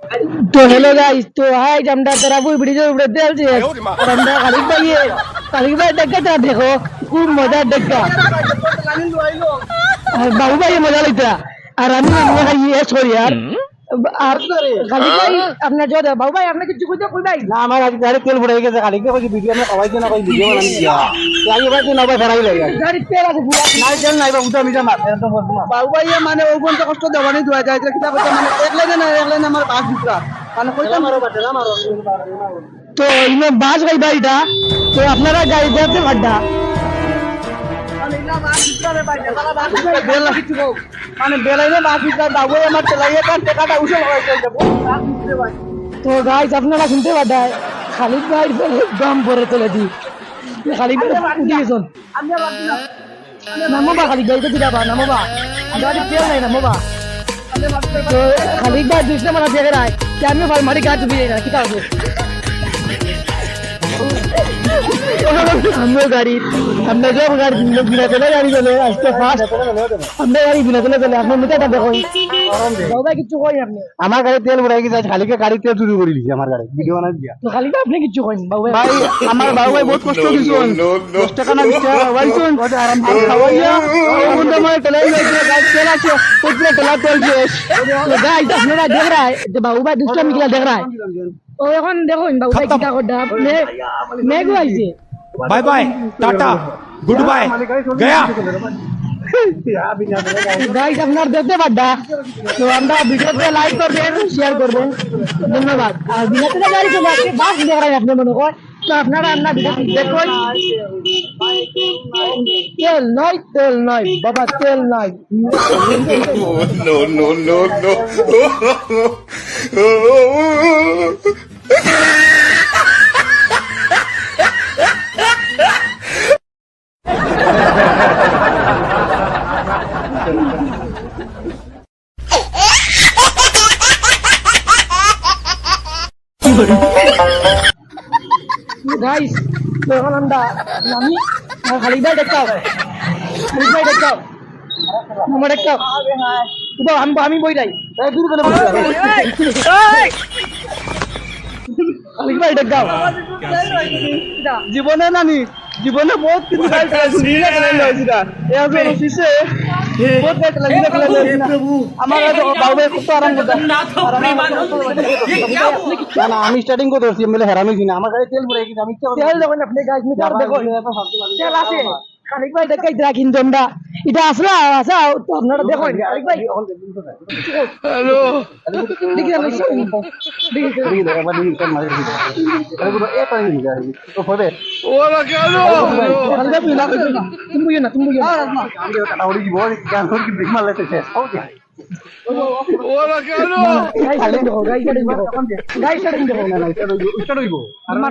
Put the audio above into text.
तो hello guys, तो हाय जमदा तेरा वो वीडियो ऊपर देल छे और আমরা খালিক ভাই দেখা দেখো খুব মজার দেখা আর বাবু ভাই মজা লইতা আর আমি মনে হয় ইয়ে সরি यार আর খালিক ভাই আপনার জোরে বাবু ভাই আপনি কিছু কইতে কই ভাই না আমার আজকে গাড়ি তেল ভরে গেছে খালি কই ভিডিও আমরা সবাই না কই ভিডিও বানাই দিয়া আগে ভাই না ভাই ফেরাই লাগে গাড়ি তেল আছে পুরা নাই তেল নাই বাবু তো আমি যা মার তো বলবো বাবু ভাই মানে ওগুন তো কষ্ট দেওয়ানি দুয়া যায় কিতা কইতা মানে একলে না আমার বাস দিতা মানে কইতা মারো বাটে না মারো তো ইনো বাস গাই ভাইটা তো আপনারা গাড়ি দেখতে ভাড়া মানে না বাস দিতা রে ভাই তারা বাস দিতা বেলা কিছু কও মানে বেলাইনে বাস দিতা বাবু আমার চালাইয়া কান টাকাটা উঠে লাগাইতে যাব বাস দিতে ভাই তো গাইস আপনারা শুনতে পাঠায় খালিদ ভাই দম পরে চলে দি খালিদ ভাই উঠে গেছেন আমি আবার দিলাম নামো বা খালিদ ভাই তো যাবা নামো বা গাড়ি তেল নাই নামো বা তো খালিদ ভাই দুসরে মারা দেখে রায় কেন ভাই মারি গাছ ডুবে যায় কি কাজ हम लोग गाड़ी हमने जो गाड़ी बिना चले गाड़ी चले आस्ते फास्ट हमने गाड़ी बिना चले चले आपने मिटा देखो बाबा किच्छु কই আপনি আমার গাড়ি তেল ভরে গেছে খালি গাড়ি তেল চুরি করে দিছি আমার গাড়ি ভিডিও বানাই দিয়া তো খালি আপনি কিচ্ছু কই বাবু ভাই আমার বাবু ভাই বহুত কষ্ট দিছুন 10 টাকা না 20 টাকা খাওয়াইছুন কত আরাম করে খাওয়াইয়া ও বন্ধু আমার তেল গেছে গাড়ি তেল আছে পুরো তেল তেল শেষ तो गाइस আপনারা দেখ रहा है যে বাবু ভাই দুষ্টামি কিলা দেখ रहा है ও এখন দেখুন বাবু ভাই কিটা করদা মেঘ আইছে bye bye tata goodbye गया गाइस আপনারা দেখতে পাড্ডা তো আমরা ভিডিওতে লাইক করবেন শেয়ার করবেন ধন্যবাদ আর বিনাতে গাড়ি চলে আসছে বাস দেখ रहा है আপনি মনে করেন তো আপনারা আমরা ভিডিও দেখুন তেল নয় বাবা তেল নয় no no no no guys तो এখন আমরা আমি আর খালিদ ভাই দেখাও আমার দেখাও তো আমি বই যাই দূর করে খালিদ ভাই দেখাও জীবনে নানি জীবনে বহুত কিছু গাড়ি চালাইছি নিজে চালাই লইছি না এবার অফিসে বহুত গাড়ি চালাই নিজে চালাই লইছি না আমার বাবু ভাই কত আরাম করতা না না আমি স্টার্টিং করতে পারছি আমি হেরামি কিনা আমার গাড়ি তেল ভরে গেছে আমি তেল দেখুন আপনি গাইস মিটার দেখুন তেল আছে খালিদ ভাই দেখাই রাখিন তোমরা এটা আসলা আসা তো আপনারা দেখুন খালিদ ভাই हेलो দেখি আমি দেখি দেখো একবার দেখি তেল মারি দিই আরে গুলো এ পানি দিই গাড়ি তো হবে होला क्या लो খালিদ ভাই না তুমি বুঝো না আমি কাটা উড়ি দিব গান করে কি বিগ মারলে শেষ ওকে होला क्या लो গাইস দেখো গাইস দেখো না না স্টার্ট হইব আমার